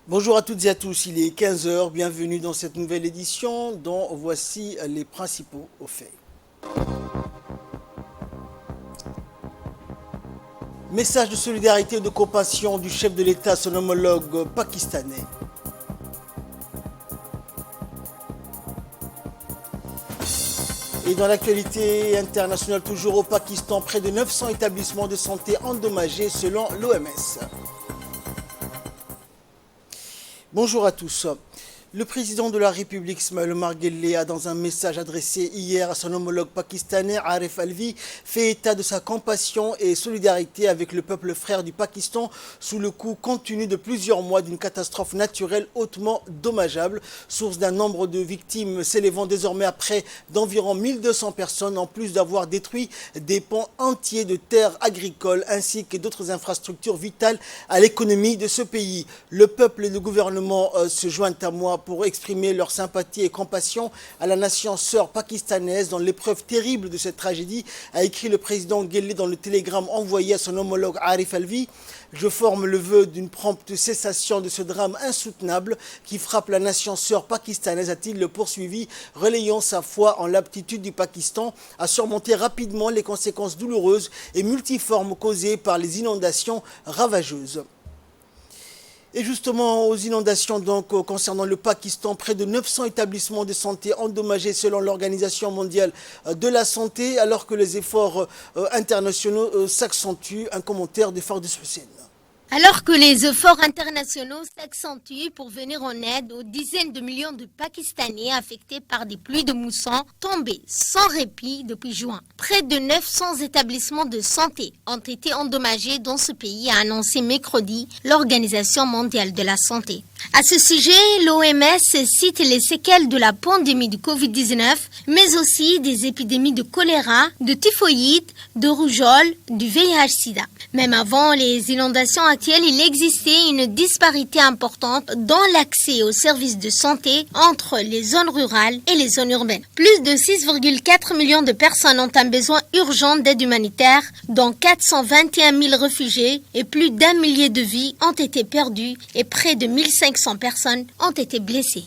Bonjour à toutes et à tous, il est 15 heures. Bienvenue dans cette nouvelle édition dont voici les principaux faits. Message de solidarité et de compassion du chef de l'État à son homologue pakistanais. Et dans l'actualité internationale, toujours au Pakistan, près de 900 établissements de santé endommagés selon l'OMS. Bonjour à tous. Le président de la République, Ismaël Omar Guelleh, a dans un message adressé hier à son homologue pakistanais, Arif Alvi, fait état de sa compassion et solidarité avec le peuple frère du Pakistan sous le coup continu de plusieurs mois d'une catastrophe naturelle hautement dommageable, source d'un nombre de victimes s'élevant désormais à près d'environ 1200 personnes, en plus d'avoir détruit des pans entiers de terres agricoles ainsi que d'autres infrastructures vitales à l'économie de ce pays. Le peuple et le gouvernement se joignent à moi pour exprimer leur sympathie et compassion à la nation sœur pakistanaise dans l'épreuve terrible de cette tragédie, a écrit le président Guelleh dans le télégramme envoyé à son homologue Arif Alvi. Je forme le vœu d'une prompte cessation de ce drame insoutenable qui frappe la nation sœur pakistanaise, a-t-il poursuivi, relayant sa foi en l'aptitude du Pakistan à surmonter rapidement les conséquences douloureuses et multiformes causées par les inondations ravageuses. Et justement, aux inondations concernant le Pakistan, près de 900 établissements de santé endommagés selon l'Organisation mondiale de la santé, alors que les efforts internationaux s'accentuent. Un commentaire de Fardus Hussein. Alors que les efforts internationaux s'accentuent pour venir en aide aux dizaines de millions de Pakistanais affectés par des pluies de mousson tombées sans répit depuis juin, près de 900 établissements de santé ont été endommagés dans ce pays, a annoncé mercredi l'Organisation mondiale de la santé. À ce sujet, l'OMS cite les séquelles de la pandémie de Covid-19, mais aussi des épidémies de choléra, de typhoïde, de rougeole, du VIH-Sida. Même avant les inondations actuelles, il existait une disparité importante dans l'accès aux services de santé entre les zones rurales et les zones urbaines. Plus de 6,4 millions de personnes ont un besoin urgent d'aide humanitaire, dont 421 000 réfugiés et plus d'1 millier de vies ont été perdues et près de 1500 personnes ont été blessées.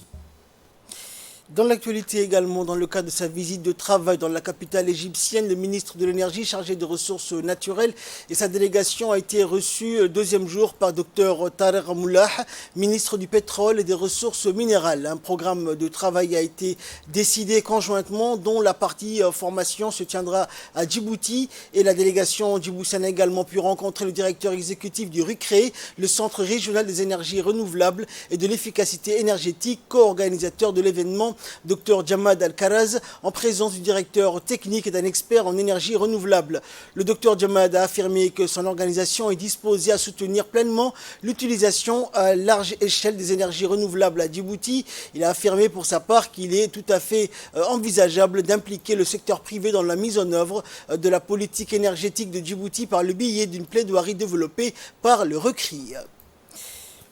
Dans l'actualité également, dans le cadre de sa visite de travail dans la capitale égyptienne, le ministre de l'énergie chargé des ressources naturelles et sa délégation a été reçue deuxième jour par Dr Tareq Moulah, ministre du pétrole et des ressources minérales. Un programme de travail a été décidé conjointement, dont la partie formation se tiendra à Djibouti, et la délégation djiboutienne a également pu rencontrer le directeur exécutif du RUCRE, le Centre régional des énergies renouvelables et de l'efficacité énergétique, co-organisateur de l'événement, Dr Jamad Al-Karaz, en présence du directeur technique et d'un expert en énergie renouvelable. Le Dr Jamad a affirmé que son organisation est disposée à soutenir pleinement l'utilisation à large échelle des énergies renouvelables à Djibouti. Il a affirmé pour sa part qu'il est tout à fait envisageable d'impliquer le secteur privé dans la mise en œuvre de la politique énergétique de Djibouti par le biais d'une plaidoirie développée par le RUCRE.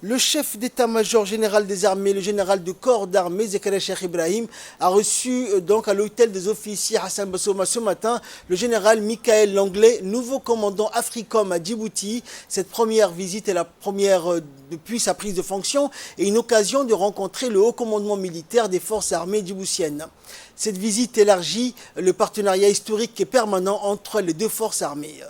Le chef d'état-major général des armées, le général de corps d'armée, Zakaria Cheikh Ibrahim, a reçu donc à l'hôtel des officiers Hassan Bassouma ce matin le général Michael Langlais, nouveau commandant Africom à Djibouti. Cette première visite est la première depuis sa prise de fonction et une occasion de rencontrer le haut commandement militaire des forces armées djiboutiennes. Cette visite élargit le partenariat historique et permanent entre les deux forces armées.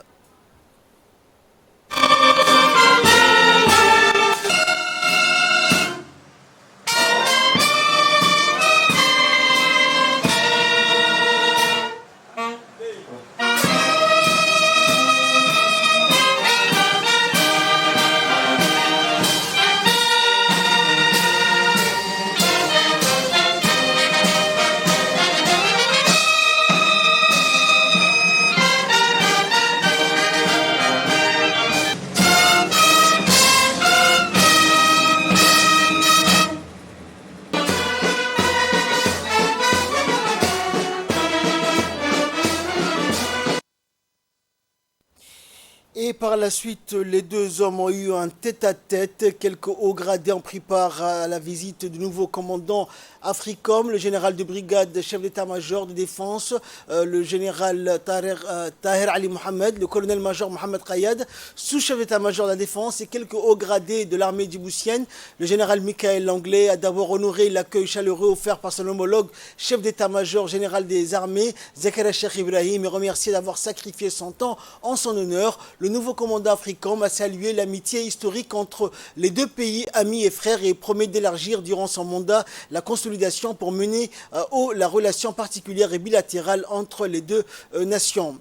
par la suite, les deux hommes ont eu un tête-à-tête. Quelques hauts gradés ont pris part à la visite du nouveau commandant AFRICOM, le général de brigade, chef d'état-major de défense, le général Taher Ali Mohamed, le colonel-major Mohamed Kayad, sous-chef d'état-major de la défense, et quelques hauts gradés de l'armée djiboutienne. Le général Michael Langlais a d'abord honoré l'accueil chaleureux offert par son homologue, chef d'état-major général des armées, Zakaria Cheikh Ibrahim, et remercié d'avoir sacrifié son temps en son honneur. Le nouveau commandant AFRICOM a salué l'amitié historique entre les deux pays, amis et frères, et promet d'élargir durant son mandat la consolidation pour mener haut la relation particulière et bilatérale entre les deux nations.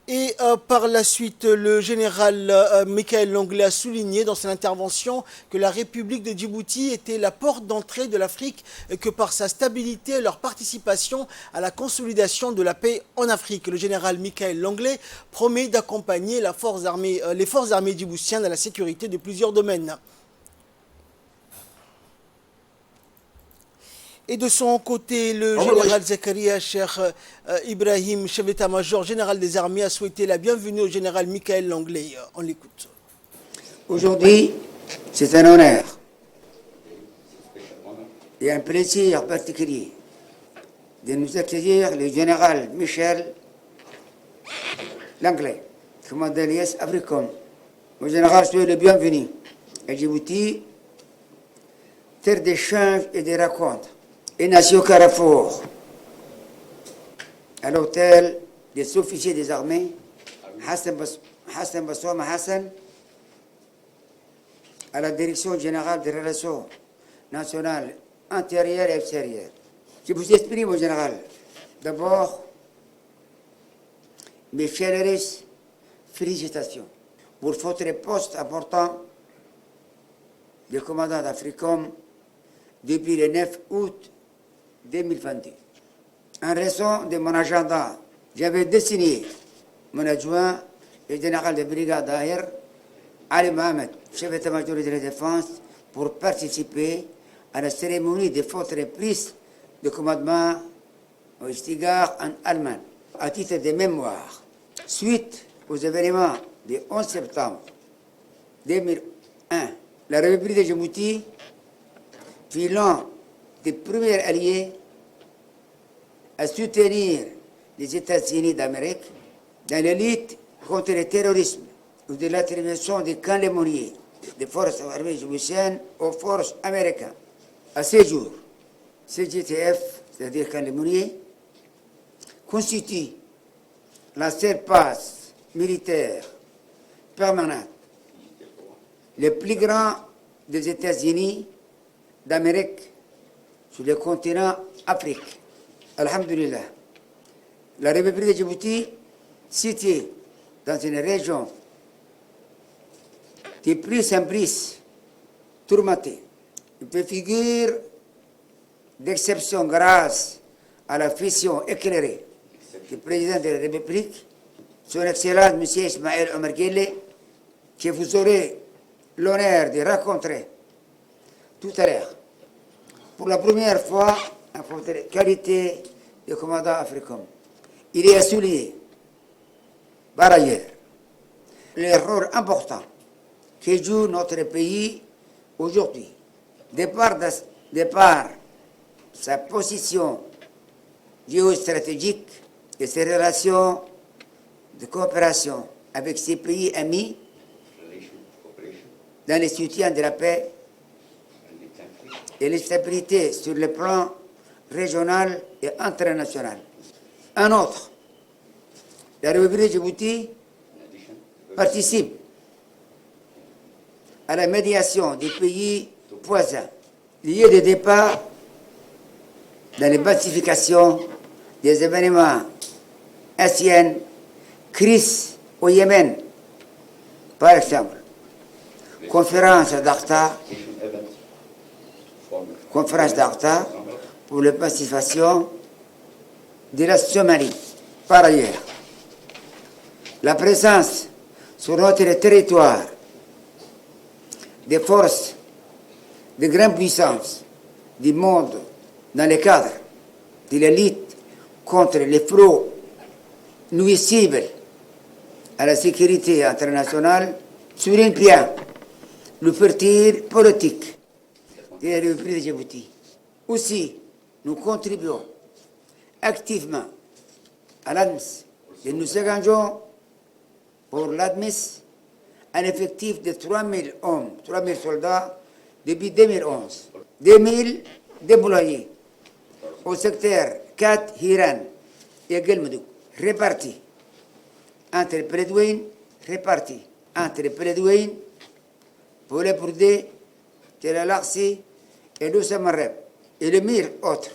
Et par la suite, le général Michael Langlais a souligné dans son intervention que la République de Djibouti était la porte d'entrée de l'Afrique et que par sa stabilité et leur participation à la consolidation de la paix en Afrique. Le général Michael Langlais promet d'accompagner les forces armées djiboutiennes à la sécurité de plusieurs domaines. Et de son côté, le général Zakaria Cheikh Ibrahim, chef d'état-major général des armées, a souhaité la bienvenue au général Michael Langlais. On l'écoute. Aujourd'hui, c'est un honneur et un plaisir particulier de nous accueillir le général Michel Langlais, commandant l'IS AFRICOM. Le général, soyez le bienvenu à Djibouti, terre d'échanges et de rencontres. Et nation Carrefour, à l'hôtel des sous-officiers des armées, Hassan Bassouma Hassan, à la direction générale des relations nationales intérieures et extérieures. Je vous exprime, mon général, d'abord mes chaleureuses félicitations pour votre poste important de commandant d'AFRICOM depuis le 9 août 2022. En raison de mon agenda, j'avais désigné mon adjoint, le général de brigade Daher Ali Mohamed, chef d'état-major de la défense, pour participer à la cérémonie de votre prise de commandement au Stuttgart en Allemagne. À titre de mémoire, suite aux événements du 11 septembre 2001, la République de Djibouti fut l'un des premiers alliés à soutenir les États-Unis d'Amérique dans la lutte contre le terrorisme ou de l'attribution des camps lémoniers des forces armées djiboutiennes aux forces américaines. À ce jour, CGTF, c'est-à-dire camp lémonier, constitue la seule base militaire permanente, le plus grand des États-Unis d'Amérique sur le continent Afrique. Alhamdulillah. La République de Djibouti, située dans une région de plus en plus tourmentée, fait figure d'exception grâce à la vision éclairée du président de la République, son Excellence M. Ismaël Omar Guelleh, que vous aurez l'honneur de rencontrer tout à l'heure. Pour la première fois, en votre qualité de commandant AFRICOM, il est à souligner, par ailleurs, le rôle important que joue notre pays aujourd'hui, de par sa position géostratégique et ses relations de coopération avec ses pays amis dans le soutien de la paix et la stabilité sur le plan régional et international. Un autre, la République de Djibouti participe à la médiation des pays voisins liés de départ dans les pacifications des événements anciens, crise au Yémen, par exemple, conférence d'Arta pour la pacification de la Somalie. Par ailleurs, la présence sur notre territoire des forces de grande puissance du monde dans le cadre de la lutte contre les flux nuisibles à la sécurité internationale souligne bien l'ouverture politique de la République de Djibouti. Aussi, nous contribuons activement à l'ADMIS et nous engageons pour l'ADMIS un effectif de 3000 hommes, 3000 soldats depuis 2011. 2000 déployés au secteur 4 Hiran et Gelmudug, répartis entre Prédouin, pour les Bourdais, Telalaxi et le Samareb. Et les 1000 autres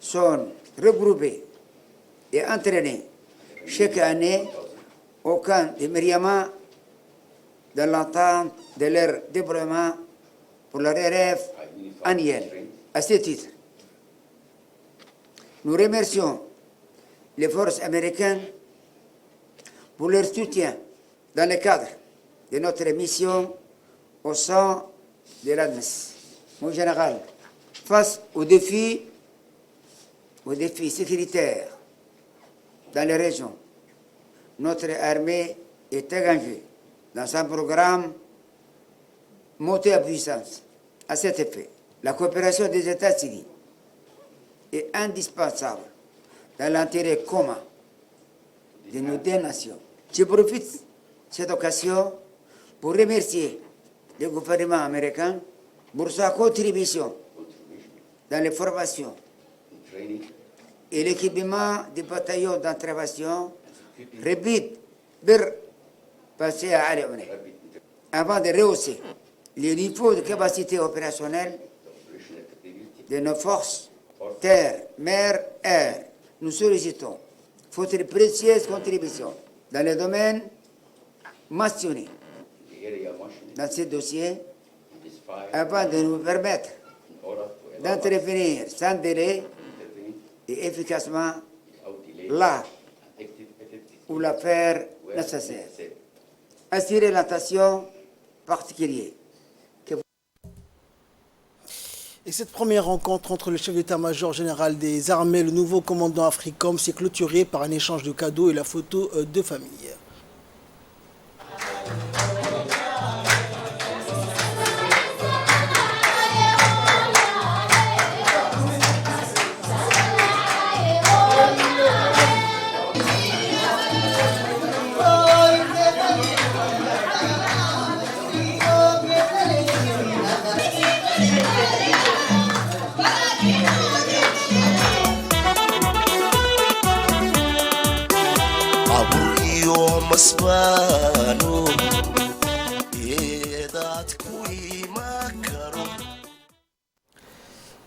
sont regroupés et entraînés chaque année au camp de Myriama dans l'attente de leur déploiement pour leur rêve annuel. À ce titre, nous remercions les forces américaines pour leur soutien dans le cadre de notre mission au sein de l'ADMIS. Mon général, face aux défis sécuritaires dans les régions, notre armée est engagée dans un programme monté à puissance. À cet effet, la coopération des États-Unis est indispensable dans l'intérêt commun de nos deux nations. Je profite de cette occasion pour remercier le gouvernement américain pour sa contribution dans les formations et l'équipement des bataillons d'intervention rapide vers passer à Aléoné, avant de rehausser le niveau de capacité opérationnelle de nos forces terre, mer, air. Nous sollicitons votre précieuse contribution dans les domaines mentionnés dans ce dossier afin de nous permettre d'intervenir sans délai et efficacement là où l'affaire nécessaire. Assurer l'attention particulière. Et cette première rencontre entre le chef d'état-major général des armées et le nouveau commandant Africom s'est clôturée par un échange de cadeaux et la photo de famille.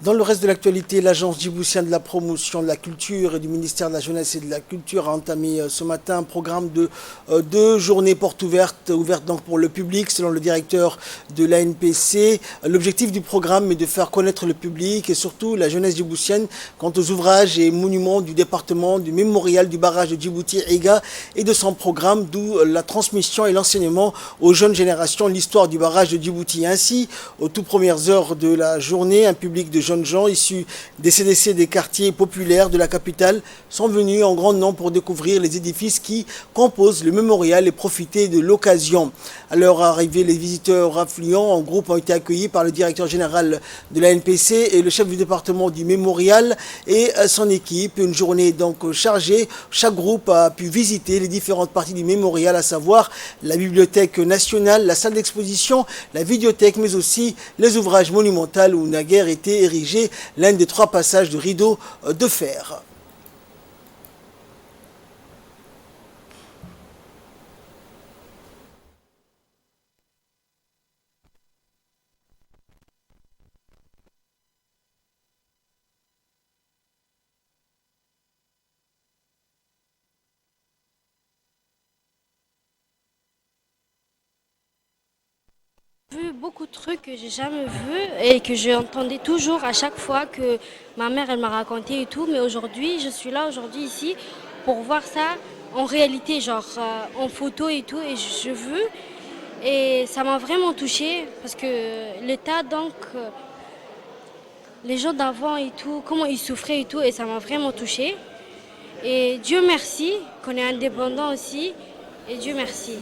Dans le reste de l'actualité, l'agence djiboutienne de la promotion de la culture et du ministère de la Jeunesse et de la Culture a entamé ce matin un programme de 2 journées portes ouvertes donc pour le public, selon le directeur de l'ANPC. L'objectif du programme est de faire connaître le public et surtout la jeunesse djiboutienne quant aux ouvrages et monuments du département, du mémorial du barrage de Djibouti-Ega et de son programme, d'où la transmission et l'enseignement aux jeunes générations de l'histoire du barrage de Djibouti. Ainsi, aux toutes premières heures de la journée, un public de jeunes gens issus des CDC des quartiers populaires de la capitale sont venus en grand nombre pour découvrir les édifices qui composent le mémorial et profiter de l'occasion. À leur arrivée, les visiteurs affluents en groupe ont été accueillis par le directeur général de la NPC et le chef du département du mémorial et son équipe. Une journée donc chargée. Chaque groupe a pu visiter les différentes parties du mémorial, à savoir la bibliothèque nationale, la salle d'exposition, la vidéothèque, mais aussi les ouvrages monumentaux où naguère était érigé l'un des 3 passages de rideau de fer. Vu beaucoup de trucs que j'ai jamais vus et que j'entendais toujours à chaque fois que ma mère elle m'a raconté et tout, mais aujourd'hui je suis là aujourd'hui ici pour voir ça en réalité, genre en photo et tout, et je veux, et ça m'a vraiment touchée parce que l'état donc les gens d'avant et tout, comment ils souffraient et tout, et ça m'a vraiment touchée. Et Dieu merci qu'on est indépendant aussi. Et Dieu merci.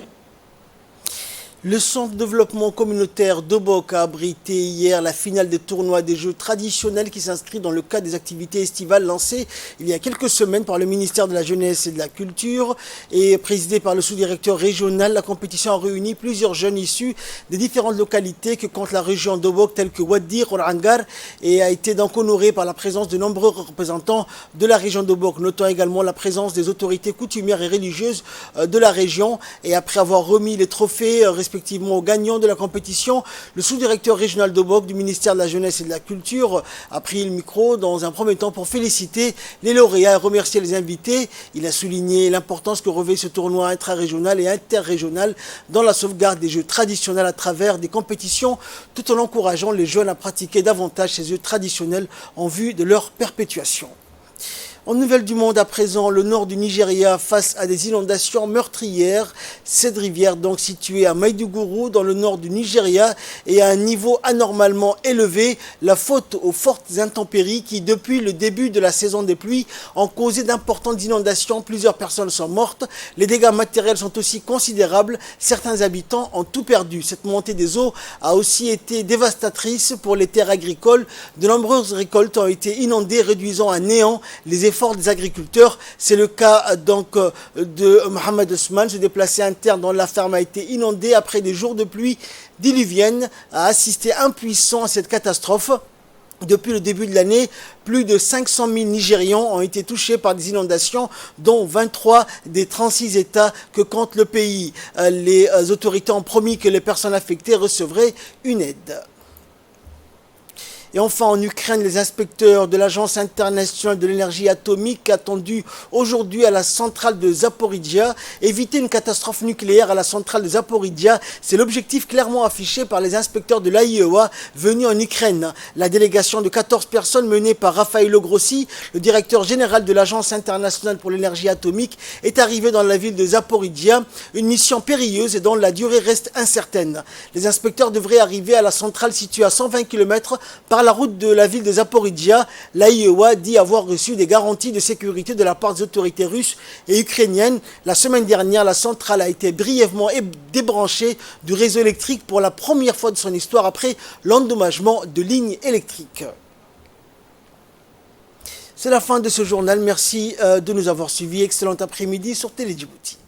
Le centre de développement communautaire d'Obok a abrité hier la finale des tournois des jeux traditionnels qui s'inscrit dans le cadre des activités estivales lancées il y a quelques semaines par le ministère de la Jeunesse et de la Culture et présidée par le sous-directeur régional. La compétition a réuni plusieurs jeunes issus des différentes localités que compte la région d'Obok telles que Ouaddir, Orangar et a été donc honorée par la présence de nombreux représentants de la région d'Obok, notant également la présence des autorités coutumières et religieuses de la région. Et après avoir remis les trophées respectivement aux gagnants de la compétition, le sous-directeur régional d'Obok du ministère de la Jeunesse et de la Culture a pris le micro dans un premier temps pour féliciter les lauréats et remercier les invités. Il a souligné l'importance que revêt ce tournoi intra-régional et interrégional dans la sauvegarde des jeux traditionnels à travers des compétitions, tout en encourageant les jeunes à pratiquer davantage ces jeux traditionnels en vue de leur perpétuation. En nouvelles du monde à présent, le nord du Nigeria face à des inondations meurtrières. Cette rivière donc située à Maiduguri dans le nord du Nigeria est à un niveau anormalement élevé, la faute aux fortes intempéries qui depuis le début de la saison des pluies ont causé d'importantes inondations. Plusieurs personnes sont mortes, les dégâts matériels sont aussi considérables, certains habitants ont tout perdu. Cette montée des eaux a aussi été dévastatrice pour les terres agricoles. De nombreuses récoltes ont été inondées, réduisant à néant les efforts des agriculteurs. C'est le cas donc de Mohamed Ousmane, se déplacer interne dont la ferme a été inondée après des jours de pluie diluvienne, a assisté impuissant à cette catastrophe. Depuis le début de l'année, plus de 500 000 Nigérians ont été touchés par des inondations, dont 23 des 36 États que compte le pays. Les autorités ont promis que les personnes affectées recevraient une aide. Et enfin, en Ukraine, les inspecteurs de l'Agence internationale de l'énergie atomique attendus aujourd'hui à la centrale de Zaporizhia. Éviter une catastrophe nucléaire à la centrale de Zaporizhia, c'est l'objectif clairement affiché par les inspecteurs de l'AIEA venus en Ukraine. La délégation de 14 personnes menée par Raffaello Grossi, le directeur général de l'Agence internationale pour l'énergie atomique, est arrivée dans la ville de Zaporizhia. Une mission périlleuse et dont la durée reste incertaine. Les inspecteurs devraient arriver à la centrale située à 120 km par la route de la ville de Zaporizhia. L'AIEA dit avoir reçu des garanties de sécurité de la part des autorités russes et ukrainiennes. La semaine dernière, la centrale a été brièvement débranchée du réseau électrique pour la première fois de son histoire après l'endommagement de lignes électriques. C'est la fin de ce journal. Merci de nous avoir suivis. Excellent après-midi sur Télé Djibouti.